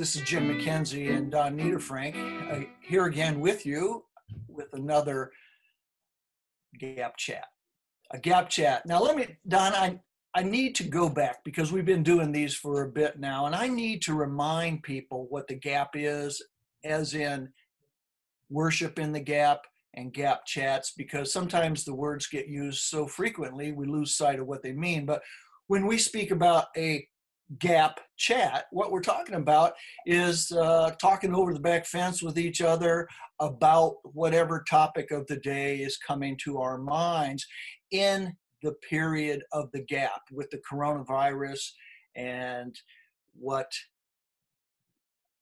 This is Jim McKenzie and Don Niederfrank here again with you with another Gap Chat. A Gap Chat. Now Don, I need to go back because we've been doing these for a bit now, and I need to remind people what the Gap is, as in worship in the Gap and Gap Chats, because sometimes the words get used so frequently we lose sight of what they mean. But when we speak about a Gap Chat, what we're talking about is talking over the back fence with each other about whatever topic of the day is coming to our minds in the period of the gap with the coronavirus and what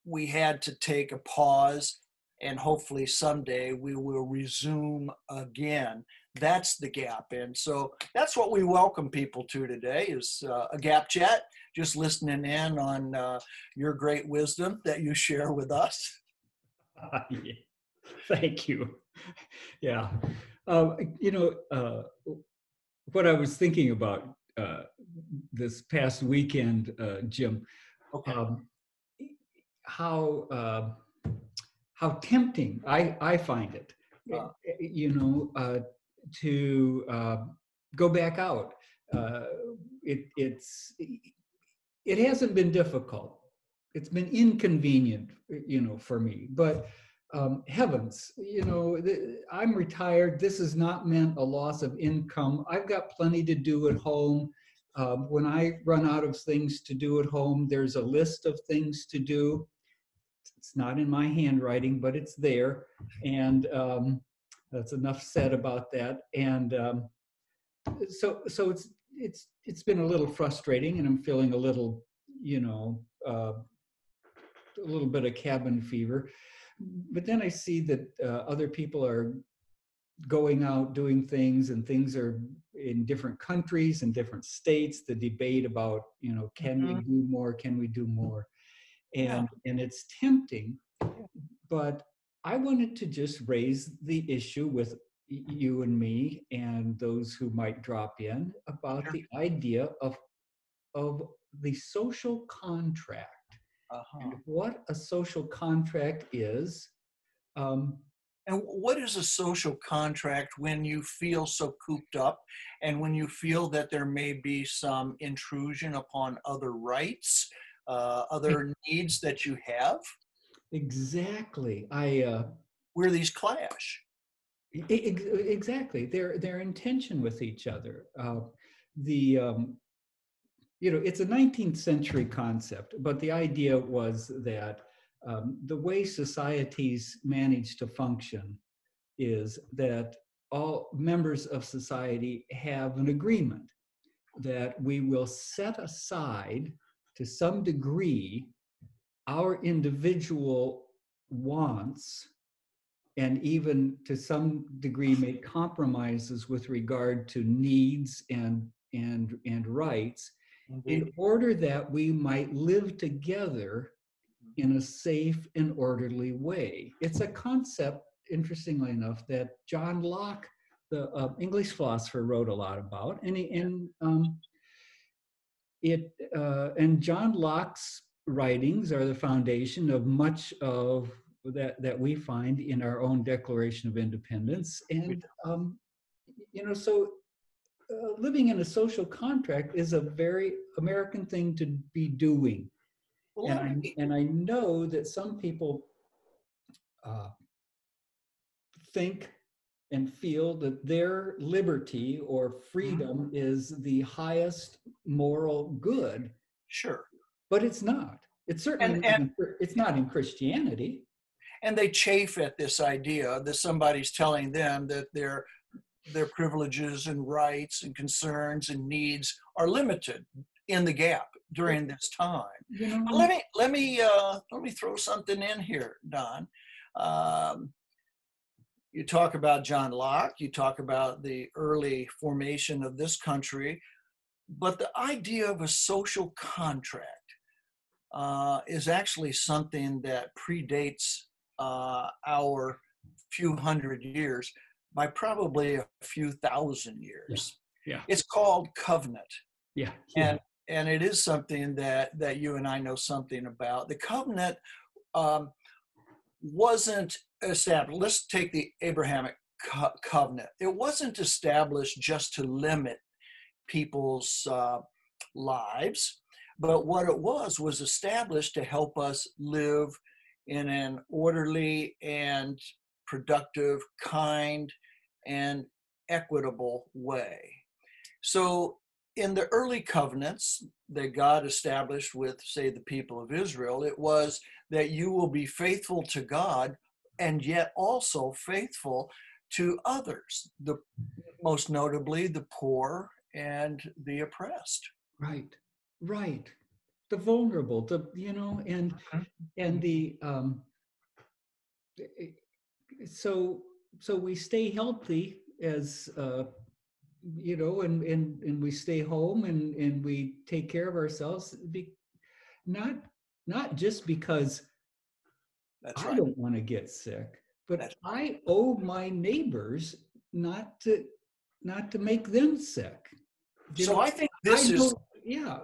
we had to take a pause, and hopefully someday we will resume again. That's the gap. And so that's what we welcome people to today is a Gap Chat, just listening in on your great wisdom that you share with us. Yeah. Thank you. Yeah. What I was thinking about this past weekend, Jim, Okay. How tempting I find it, to go back out. It hasn't been difficult. It's been inconvenient, for me. But heavens, I'm retired. This has not meant a loss of income. I've got plenty to do at home. When I run out of things to do at home, there's a list of things to do. It's not in my handwriting, but it's there. And that's enough said about that. And so it's been a little frustrating, and I'm feeling a little, a little bit of cabin fever. But then I see that other people are going out doing things, and things are in different countries and different states. The debate about, can we do more? Can we do more? And it's tempting, but I wanted to just raise the issue with you and me and those who might drop in about the idea of the social contract. And what a social contract is. And what is a social contract when you feel so cooped up and when you feel that there may be some intrusion upon other rights, other needs that you have? Exactly. Where these clash. Exactly. They're in tension with each other. It's a 19th century concept, but the idea was that the way societies manage to function is that all members of society have an agreement that we will set aside to some degree our individual wants, and even to some degree make compromises with regard to needs and rights, in order that we might live together in a safe and orderly way. It's a concept, interestingly enough, that John Locke, the English philosopher, wrote a lot about, and John Locke's writings are the foundation of much of that we find in our own Declaration of Independence. And living in a social contract is a very American thing to be doing. And I know that some people think and feel that their liberty or freedom is the highest moral good. Sure. But it's not. It's certainly it's not in Christianity. And they chafe at this idea that somebody's telling them that their privileges and rights and concerns and needs are limited in the gap during this time. Let me throw something in here, Don. You talk about John Locke, you talk about the early formation of this country, but the idea of a social contract is actually something that predates our few hundred years by probably a few thousand years. Yeah. It's called covenant. Yeah. And and it is something that you and I know something about. The covenant wasn't established. Let's take the Abrahamic covenant. It wasn't established just to limit people's lives, but what it was established to help us live in an orderly and productive, kind, and equitable way. So in the early covenants that God established with, say, the people of Israel, it was that you will be faithful to God and yet also faithful to others, most notably the poor and the oppressed. Right, right. The vulnerable, and the so we stay healthy as and we stay home and we take care of ourselves, not just because That's I right. don't want to get sick, but That's I owe my neighbors not to make them sick. So I think I this is know, yeah.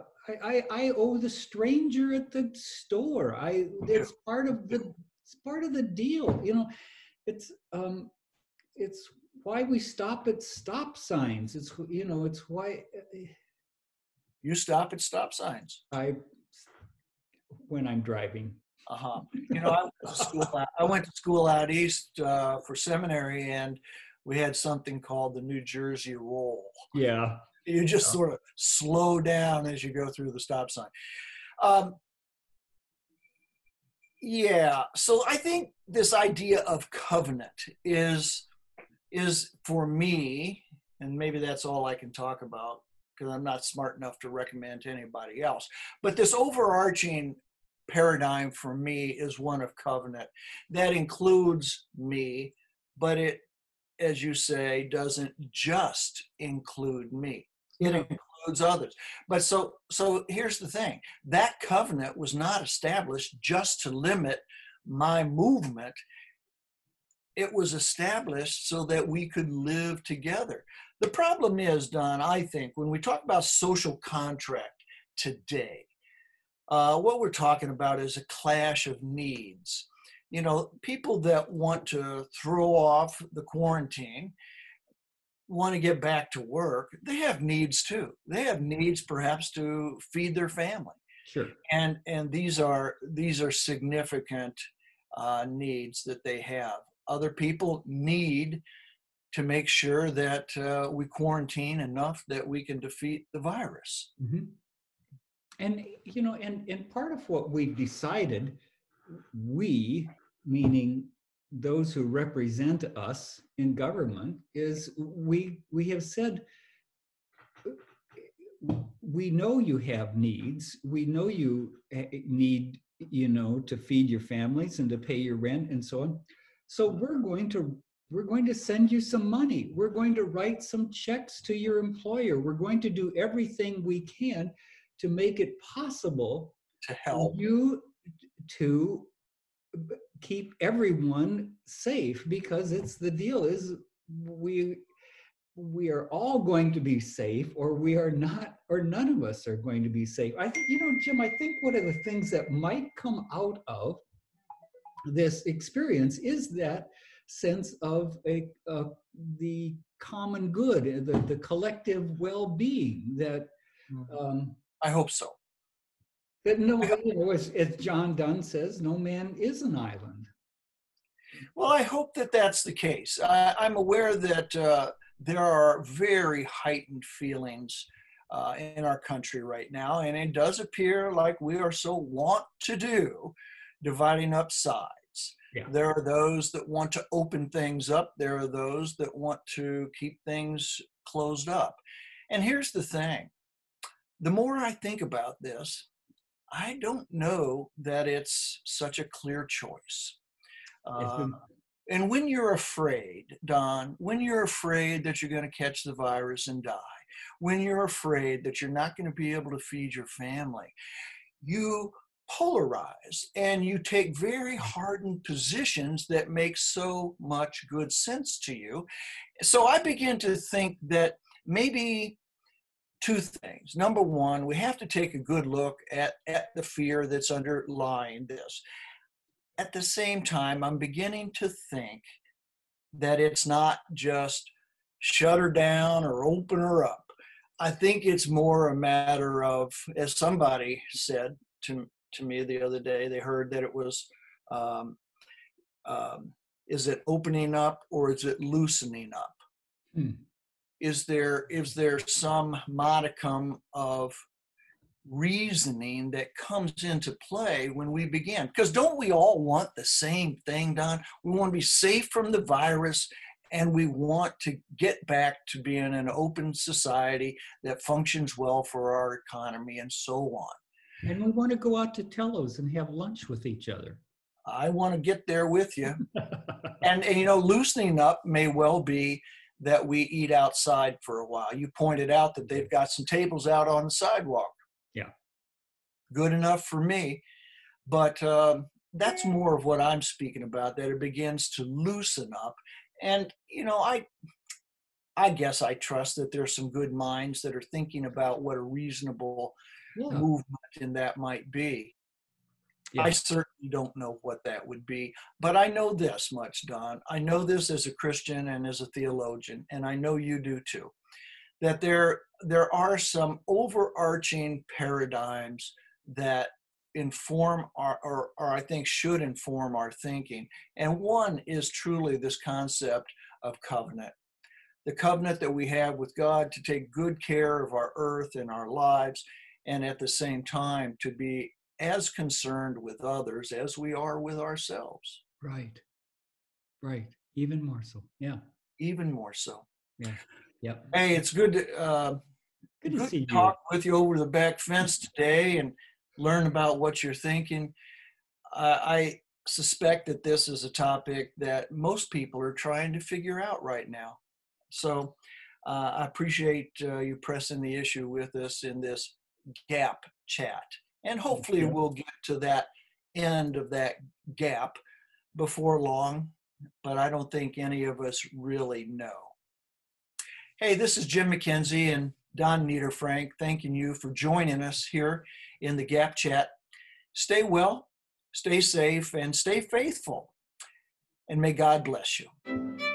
I owe the stranger at the store. It's part of the deal. It's why we stop at stop signs. It's why you stop at stop signs. when I'm driving. Uh-huh. I went to school out east for seminary, and we had something called the New Jersey roll. Yeah. You just sort of slow down as you go through the stop sign. Um, yeah, so I think this idea of covenant is for me, and maybe that's all I can talk about because I'm not smart enough to recommend to anybody else. But this overarching paradigm for me is one of covenant that includes me, but it, as you say, doesn't just include me. It includes others. But so here's the thing. That covenant was not established just to limit my movement. It was established so that we could live together. The problem is, Don, I think, when we talk about social contract today, what we're talking about is a clash of needs. People that want to throw off the quarantine want to get back to work, they have needs too. They have needs perhaps to feed their family. Sure. And these are significant needs that they have. Other people need to make sure that we quarantine enough that we can defeat the virus. Mm-hmm. And and part of what we've decided, we, meaning those who represent us in government, is we have said, we know you have needs. We know you need, to feed your families and to pay your rent and so on. So we're going to send you some money. We're going to write some checks to your employer. We're going to do everything we can to make it possible to help you to keep everyone safe, because the deal is we are all going to be safe, or we are not, or none of us are going to be safe. I think, Jim, I think one of the things that might come out of this experience is that sense of the common good, the collective well-being that I hope so. That as John Donne says, no man is an island. Well, I hope that that's the case. I'm aware that there are very heightened feelings in our country right now, and it does appear like we are so wont to do, dividing up sides. Yeah. There are those that want to open things up. There are those that want to keep things closed up. And here's the thing. The more I think about this, I don't know that it's such a clear choice. And when you're afraid, Don, when you're afraid that you're going to catch the virus and die, when you're afraid that you're not going to be able to feed your family, you polarize and you take very hardened positions that make so much good sense to you. So I begin to think that maybe two things. Number one, we have to take a good look at the fear that's underlying this. At the same time, I'm beginning to think that it's not just shut her down or open her up. I think it's more a matter of, as somebody said to me the other day, they heard that it was, um, is it opening up or is it loosening up? Hmm. Is there some modicum of reasoning that comes into play when we begin? Because don't we all want the same thing, Don? We want to be safe from the virus, and we want to get back to being an open society that functions well for our economy and so on. And we want to go out to Tello's and have lunch with each other. I want to get there with you. And you know, loosening up may well be that we eat outside for a while. You pointed out that they've got some tables out on the sidewalk. Yeah. Good enough for me. But that's more of what I'm speaking about, that it begins to loosen up. And, you know, I guess I trust that there's some good minds that are thinking about what a reasonable movement in that might be. Yeah. I certainly don't know what that would be, but I know this much, Don. I know this as a Christian and as a theologian, and I know you do too, that there are some overarching paradigms that inform or I think should inform our thinking. And one is truly this concept of covenant. The covenant that we have with God to take good care of our earth and our lives, and at the same time to be as concerned with others as we are with ourselves. Right. Right. Even more so. Yeah. Even more so. Yeah. Yep. Hey, it's good to see you. talk with you over the back fence today and learn about what you're thinking. I suspect that this is a topic that most people are trying to figure out right now. So I appreciate you pressing the issue with us in this gap chat. And hopefully we'll get to that end of that gap before long, but I don't think any of us really know. Hey, this is Jim McKenzie and Don Niederfrank thanking you for joining us here in the Gap Chat. Stay well, stay safe, and stay faithful. And may God bless you.